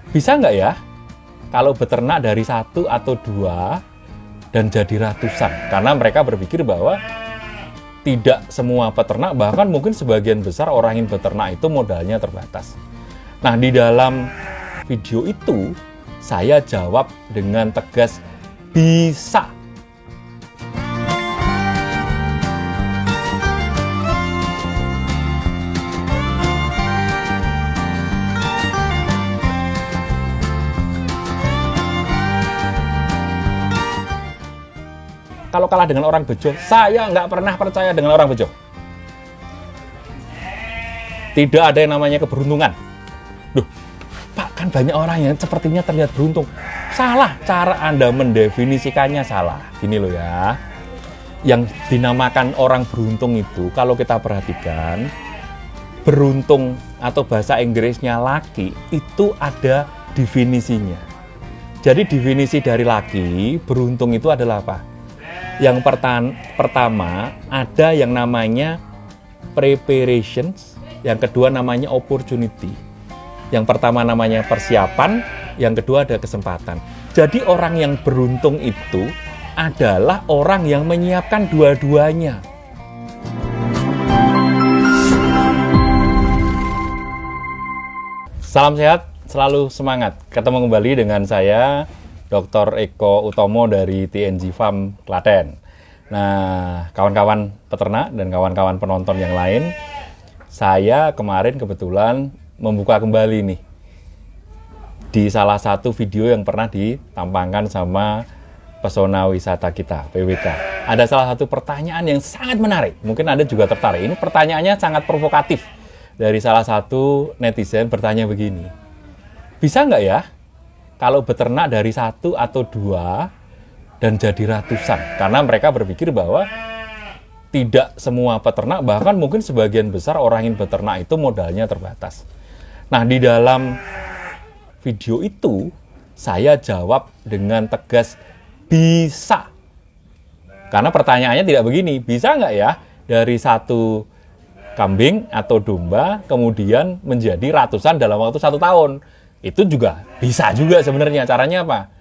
Bisa nggak ya kalau beternak dari satu atau dua dan jadi ratusan? Karena mereka berpikir bahwa tidak semua peternak, bahkan mungkin sebagian besar orang yang beternak itu modalnya terbatas. Nah, di dalam video itu saya jawab dengan tegas, bisa. Kalau kalah dengan orang bejo, saya nggak pernah percaya dengan orang bejo. Tidak ada yang namanya keberuntungan. Duh, Pak, kan banyak orang yang sepertinya terlihat beruntung. Salah, cara Anda mendefinisikannya salah. Gini loh ya, yang dinamakan orang beruntung itu, kalau kita perhatikan, beruntung atau bahasa Inggrisnya laki, itu ada definisinya. Jadi definisi dari laki, beruntung itu adalah apa? Yang pertama, ada yang namanya preparations, yang kedua namanya opportunity. Yang pertama namanya persiapan, yang kedua ada kesempatan. Jadi orang yang beruntung itu adalah orang yang menyiapkan dua-duanya. Salam sehat, selalu semangat. Ketemu kembali dengan saya, Dr. Eko Utomo dari TNG Farm Klaten. Nah, kawan-kawan peternak dan kawan-kawan penonton yang lain, saya kemarin kebetulan membuka kembali nih di salah satu video yang pernah ditampangkan sama Pesona Wisata kita, PWK. Ada salah satu pertanyaan yang sangat menarik. Mungkin Anda juga tertarik. Ini pertanyaannya sangat provokatif. Dari salah satu netizen bertanya begini, bisa nggak ya kalau beternak dari satu atau dua dan jadi ratusan? Karena mereka berpikir bahwa tidak semua peternak, bahkan mungkin sebagian besar orang yang beternak itu modalnya terbatas. Nah, di dalam video itu saya jawab dengan tegas, bisa. Karena pertanyaannya tidak begini, bisa nggak ya dari satu kambing atau domba kemudian menjadi ratusan dalam waktu 1 tahun? Itu juga bisa juga sebenarnya. Caranya apa?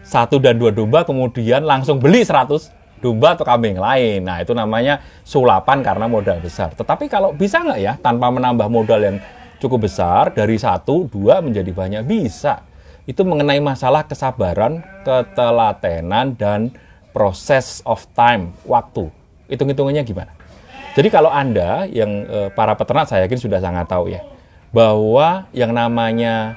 1 dan 2 domba kemudian langsung beli 100 domba atau kambing lain. Nah, itu namanya sulapan karena modal besar. Tetapi kalau bisa nggak ya tanpa menambah modal yang cukup besar, dari 1, 2 menjadi banyak? Bisa. Itu mengenai masalah kesabaran, ketelatenan, dan proses of time, waktu. Hitung-hitungannya gimana? Jadi kalau Anda yang para peternak, saya yakin sudah sangat tahu ya, bahwa yang namanya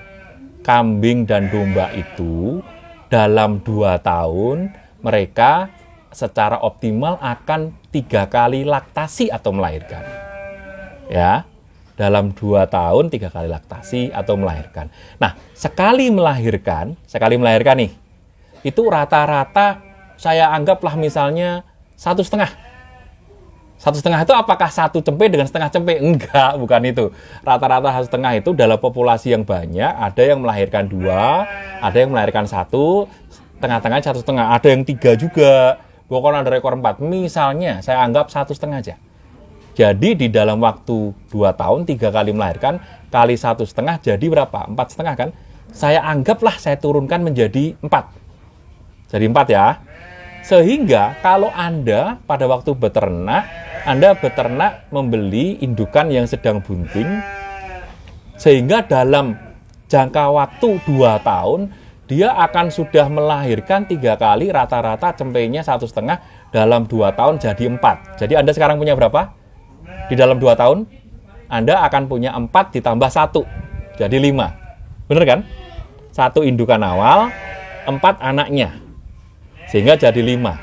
kambing dan domba itu dalam 2 tahun mereka secara optimal akan 3 kali laktasi atau melahirkan. Ya, dalam 2 tahun 3 kali laktasi atau melahirkan. Nah, sekali melahirkan nih, itu rata-rata saya anggaplah misalnya 1,5. 1,5 itu apakah 1 cempe dengan setengah cempe? Enggak, bukan itu. Rata-rata 1,5 itu dalam populasi yang banyak, ada yang melahirkan 2, ada yang melahirkan 1, tengah-tengahnya 1,5, ada yang 3 juga. Pokoknya ada rekor 4. Misalnya, saya anggap 1,5 aja. Jadi di dalam waktu 2 tahun, 3 kali melahirkan, kali 1,5 jadi berapa? 4,5 kan? Saya anggaplah saya turunkan menjadi 4. Jadi 4 ya. Sehingga kalau Anda pada waktu beternak, Anda beternak membeli indukan yang sedang bunting, sehingga dalam jangka waktu 2 tahun, dia akan sudah melahirkan 3 kali, rata-rata cempenya 1,5, dalam 2 tahun jadi 4. Jadi Anda sekarang punya berapa? Di dalam 2 tahun, Anda akan punya 4 ditambah 1, jadi 5. Bener kan? 1 indukan awal, 4 anaknya. Sehingga jadi 5.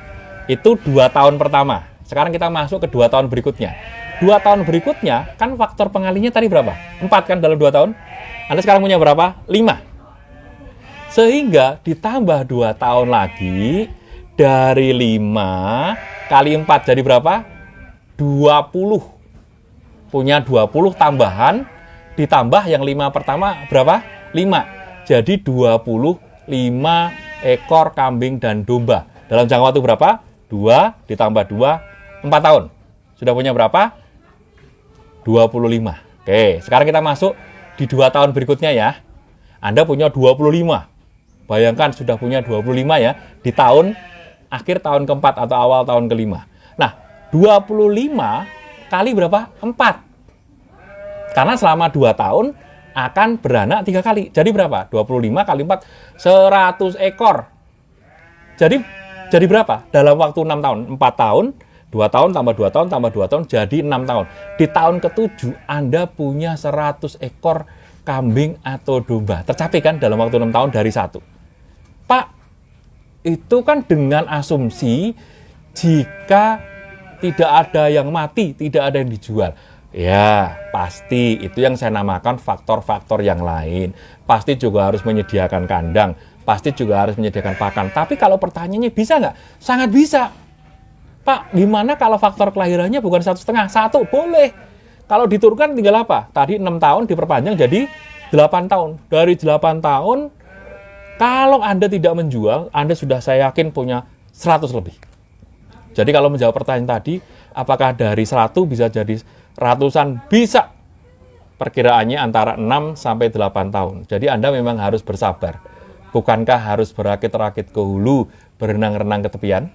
Itu 2 tahun pertama. Sekarang kita masuk ke 2 tahun berikutnya. 2 tahun berikutnya, kan faktor pengalinya tadi berapa? 4 kan dalam 2 tahun? Anda sekarang punya berapa? 5. Sehingga ditambah 2 tahun lagi, dari 5 kali 4 jadi berapa? 20. Punya 20 tambahan, ditambah yang 5 pertama berapa? 5. Jadi 25 ekor kambing dan domba. Dalam jangka waktu berapa? 2 ditambah 2, 4 tahun. Sudah punya berapa? 25. Oke, sekarang kita masuk di 2 tahun berikutnya ya. Anda punya 25. Bayangkan sudah punya 25 ya, di akhir tahun keempat atau awal tahun kelima. Nah, 25 kali berapa? 4. Karena selama 2 tahun akan beranak 3 kali. Jadi berapa? 25 kali 4, 100 ekor. Jadi berapa? Dalam waktu 6 tahun. 4 tahun, 2 tahun, tambah 2 tahun, tambah 2 tahun, jadi 6 tahun. Di tahun ke-7, Anda punya 100 ekor kambing atau domba. Tercapai kan dalam waktu 6 tahun dari 1. Pak, itu kan dengan asumsi jika tidak ada yang mati, tidak ada yang dijual. Ya, pasti itu yang saya namakan faktor-faktor yang lain. Pasti juga harus menyediakan kandang, pasti juga harus menyediakan pakan. Tapi kalau pertanyaannya bisa nggak? Sangat bisa. Pak, gimana kalau faktor kelahirannya bukan 1,5? 1, boleh. Kalau diturunkan tinggal apa? Tadi 6 tahun diperpanjang jadi 8 tahun. Dari 8 tahun, kalau Anda tidak menjual, Anda sudah saya yakin punya 100 lebih. Jadi kalau menjawab pertanyaan tadi, apakah dari 100 bisa jadi ratusan? Bisa. Perkiraannya antara 6 sampai 8 tahun. Jadi Anda memang harus bersabar. Bukankah harus berakit-rakit ke hulu, berenang-renang ke tepian?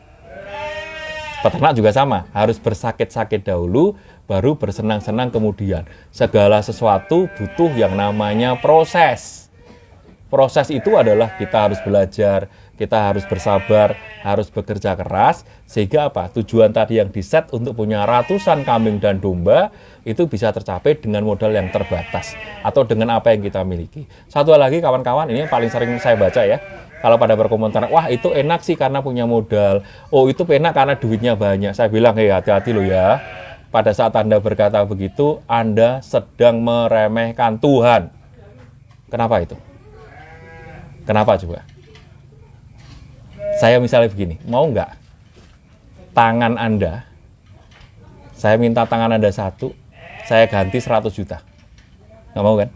Peternak juga sama, harus bersakit-sakit dahulu, baru bersenang-senang kemudian. Segala sesuatu butuh yang namanya proses. Proses itu adalah kita harus belajar, kita harus bersabar, harus bekerja keras, sehingga apa? Tujuan tadi yang diset untuk punya ratusan kambing dan domba, itu bisa tercapai dengan modal yang terbatas, atau dengan apa yang kita miliki. Satu lagi kawan-kawan, ini yang paling sering saya baca ya, kalau pada berkomentar, wah itu enak sih karena punya modal, oh itu enak karena duitnya banyak. Saya bilang, hati-hati loh ya, pada saat Anda berkata begitu, Anda sedang meremehkan Tuhan. Kenapa itu? Kenapa coba? Saya misalnya begini, mau nggak tangan Anda, saya minta tangan Anda 1, saya ganti 100 juta. Nggak mau kan?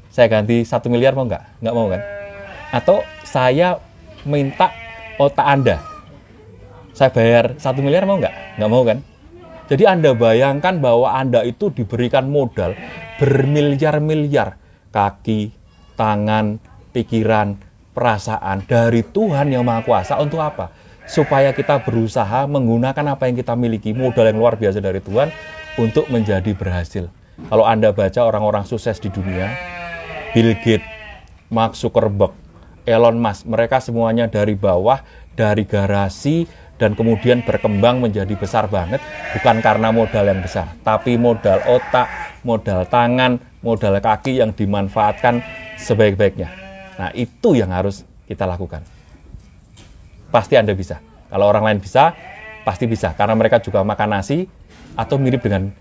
Saya ganti 1 miliar mau nggak? Nggak mau kan? Atau saya minta otak Anda, saya bayar 1 miliar mau nggak? Nggak mau kan? Jadi Anda bayangkan bahwa Anda itu diberikan modal bermiliar-miliar, kaki, tangan, pikiran, perasaan dari Tuhan yang Maha Kuasa untuk apa? Supaya kita berusaha menggunakan apa yang kita miliki, modal yang luar biasa dari Tuhan untuk menjadi berhasil. Kalau Anda baca orang-orang sukses di dunia, Bill Gates, Mark Zuckerberg, Elon Musk, mereka semuanya dari bawah, dari garasi, dan kemudian berkembang menjadi besar banget, bukan karena modal yang besar, tapi modal otak, modal tangan, modal kaki yang dimanfaatkan sebaik-baiknya. Nah, itu yang harus kita lakukan. Pasti Anda bisa. Kalau orang lain bisa, pasti bisa. Karena mereka juga makan nasi, atau mirip dengan,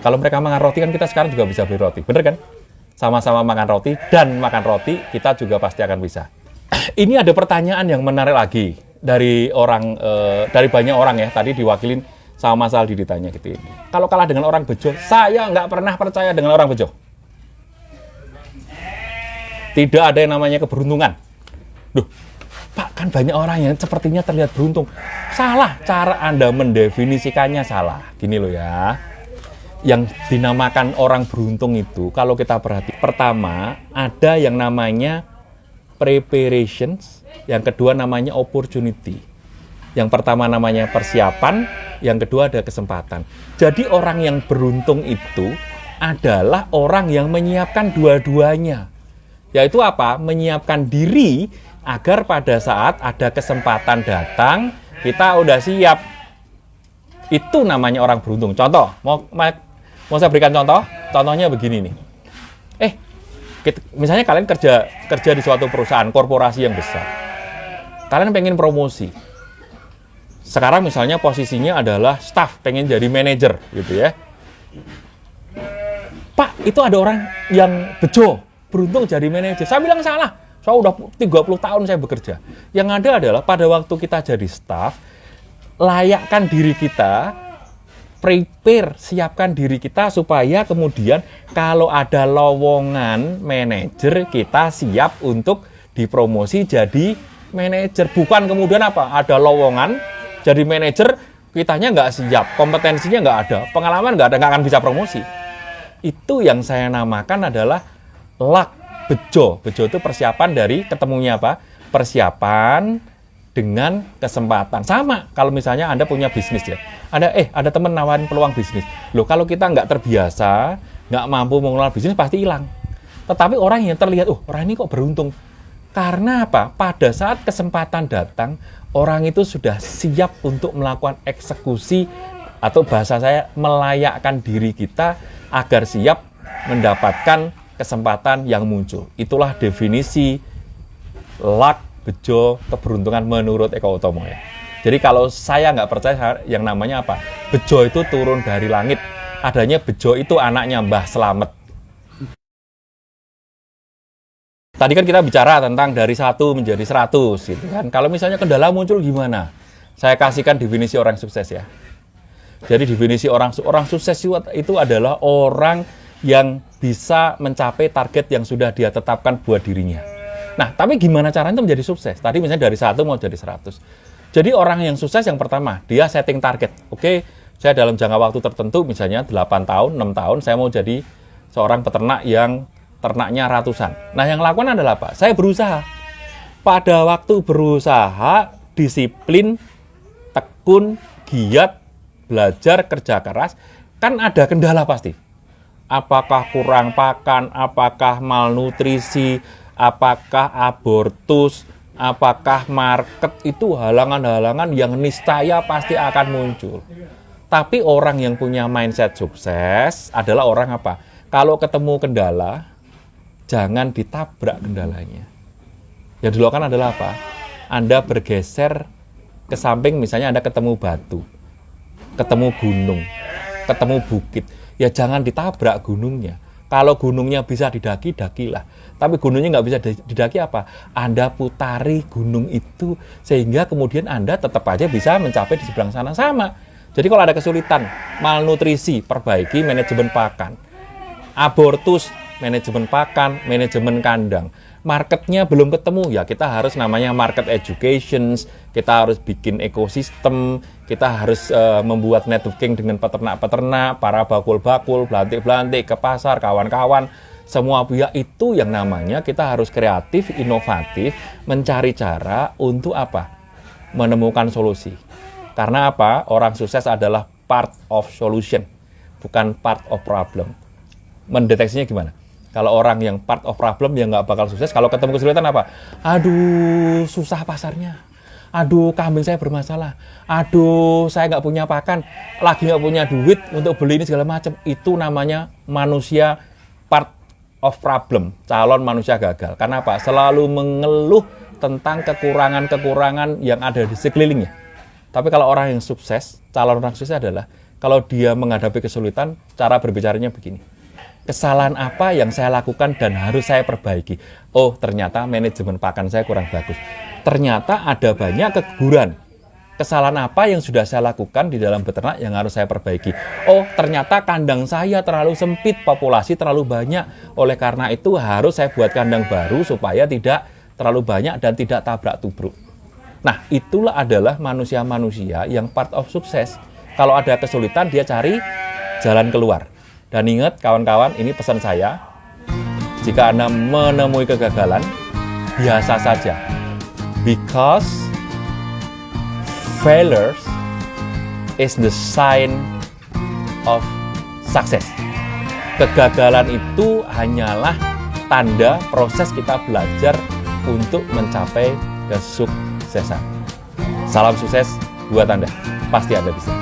kalau mereka makan roti, kan kita sekarang juga bisa beli roti. Bener kan? Sama-sama makan roti, dan makan roti, kita juga pasti akan bisa. Ini ada pertanyaan yang menarik lagi, dari banyak orang ya, tadi diwakilin sama Mas Aldi ditanya gitu. Kalau kalah dengan orang bejo, saya nggak pernah percaya dengan orang bejo. Tidak ada yang namanya keberuntungan. Duh, Pak, kan banyak orang yang sepertinya terlihat beruntung. Salah, cara Anda mendefinisikannya salah. Gini loh ya, yang dinamakan orang beruntung itu, kalau kita perhatikan, pertama, ada yang namanya preparations, yang kedua namanya opportunity. Yang pertama namanya persiapan, yang kedua ada kesempatan. Jadi orang yang beruntung itu adalah orang yang menyiapkan dua-duanya. Yaitu apa? Menyiapkan diri agar pada saat ada kesempatan datang, kita udah siap. Itu namanya orang beruntung. Contoh, mau saya berikan contoh? Contohnya begini nih. Misalnya kalian kerja di suatu perusahaan korporasi yang besar. Kalian pengen promosi. Sekarang misalnya posisinya adalah staff, pengen jadi manajer gitu ya. Pak, itu ada orang yang bejo, beruntung jadi manajer. Saya bilang salah. Saya udah 30 tahun saya bekerja. Yang ada adalah pada waktu kita jadi staff, layakkan diri kita, prepare, siapkan diri kita supaya kemudian kalau ada lowongan manajer, kita siap untuk dipromosi jadi manajer. Bukan kemudian apa? Ada lowongan jadi manajer, kitanya nggak siap, kompetensinya nggak ada, pengalaman nggak ada, nggak akan bisa promosi. Itu yang saya namakan adalah luck, bejo. Bejo itu persiapan dari ketemunya apa? Persiapan dengan kesempatan. Sama kalau misalnya Anda punya bisnis ya. Ada teman nawarin peluang bisnis. Loh, kalau kita nggak terbiasa, nggak mampu mengelola bisnis, pasti hilang. Tetapi orang yang terlihat, orang ini kok beruntung. Karena apa? Pada saat kesempatan datang, orang itu sudah siap untuk melakukan eksekusi, atau bahasa saya melayakkan diri kita agar siap mendapatkan kesempatan yang muncul. Itulah definisi luck, bejo, keberuntungan menurut Eko Utomo ya. Jadi kalau saya nggak percaya yang namanya apa? Bejo itu turun dari langit. Adanya bejo itu anaknya Mbah Slamet. Tadi kan kita bicara tentang dari 1 menjadi 100 gitu kan. Kalau misalnya kendala muncul gimana? Saya kasihkan definisi orang sukses ya. Jadi definisi orang sukses itu adalah orang yang bisa mencapai target yang sudah dia tetapkan buat dirinya. Nah, tapi gimana caranya menjadi sukses? Tadi misalnya dari 1 mau jadi 100. Jadi orang yang sukses yang pertama, dia setting target. Oke, saya dalam jangka waktu tertentu, misalnya 8 tahun, 6 tahun, saya mau jadi seorang peternak yang ternaknya ratusan. Nah, yang lakukan adalah apa? Saya berusaha. Pada waktu berusaha, disiplin, tekun, giat, belajar, kerja keras, kan ada kendala pasti. Apakah kurang pakan, apakah malnutrisi, apakah abortus, apakah market, itu halangan-halangan yang niscaya pasti akan muncul. Tapi orang yang punya mindset sukses adalah orang apa? Kalau ketemu kendala, jangan ditabrak kendalanya. Yang dilakukan adalah apa? Anda bergeser ke samping, misalnya Anda ketemu batu, ketemu gunung, ketemu bukit. Ya jangan ditabrak gunungnya. Kalau gunungnya bisa didaki, dakilah. Tapi gunungnya nggak bisa didaki apa? Anda putari gunung itu sehingga kemudian Anda tetap aja bisa mencapai di seberang sana sama. Jadi kalau ada kesulitan, malnutrisi, perbaiki manajemen pakan. Abortus, manajemen pakan, manajemen kandang. Marketnya belum ketemu, ya kita harus namanya market education, kita harus bikin ekosistem, kita harus membuat networking dengan peternak-peternak, para bakul-bakul, belantik-belantik, ke pasar, kawan-kawan. Semua pihak itu yang namanya kita harus kreatif, inovatif, mencari cara untuk apa? Menemukan solusi. Karena apa? Orang sukses adalah part of solution, bukan part of problem. Mendeteksinya gimana? Kalau orang yang part of problem ya nggak bakal sukses. Kalau ketemu kesulitan apa? Aduh, susah pasarnya. Aduh, kambing saya bermasalah. Aduh, saya nggak punya pakan. Lagi nggak punya duit untuk beli ini segala macam. Itu namanya manusia part of problem. Calon manusia gagal. Karena apa? Selalu mengeluh tentang kekurangan-kekurangan yang ada di sekelilingnya. Tapi kalau orang yang sukses, calon orang sukses adalah kalau dia menghadapi kesulitan, cara berbicaranya begini. Kesalahan apa yang saya lakukan dan harus saya perbaiki? Oh, ternyata manajemen pakan saya kurang bagus. Ternyata ada banyak keguguran. Kesalahan apa yang sudah saya lakukan di dalam beternak yang harus saya perbaiki? Oh, ternyata kandang saya terlalu sempit, populasi terlalu banyak. Oleh karena itu harus saya buat kandang baru supaya tidak terlalu banyak dan tidak tabrak-tubruk. Nah, itulah adalah manusia-manusia yang part of sukses. Kalau ada kesulitan, dia cari jalan keluar. Dan ingat kawan-kawan, ini pesan saya, jika Anda menemui kegagalan, biasa saja. Because failures is the sign of success. Kegagalan itu hanyalah tanda proses kita belajar untuk mencapai kesuksesan. Salam sukses buat Anda, pasti Anda bisa.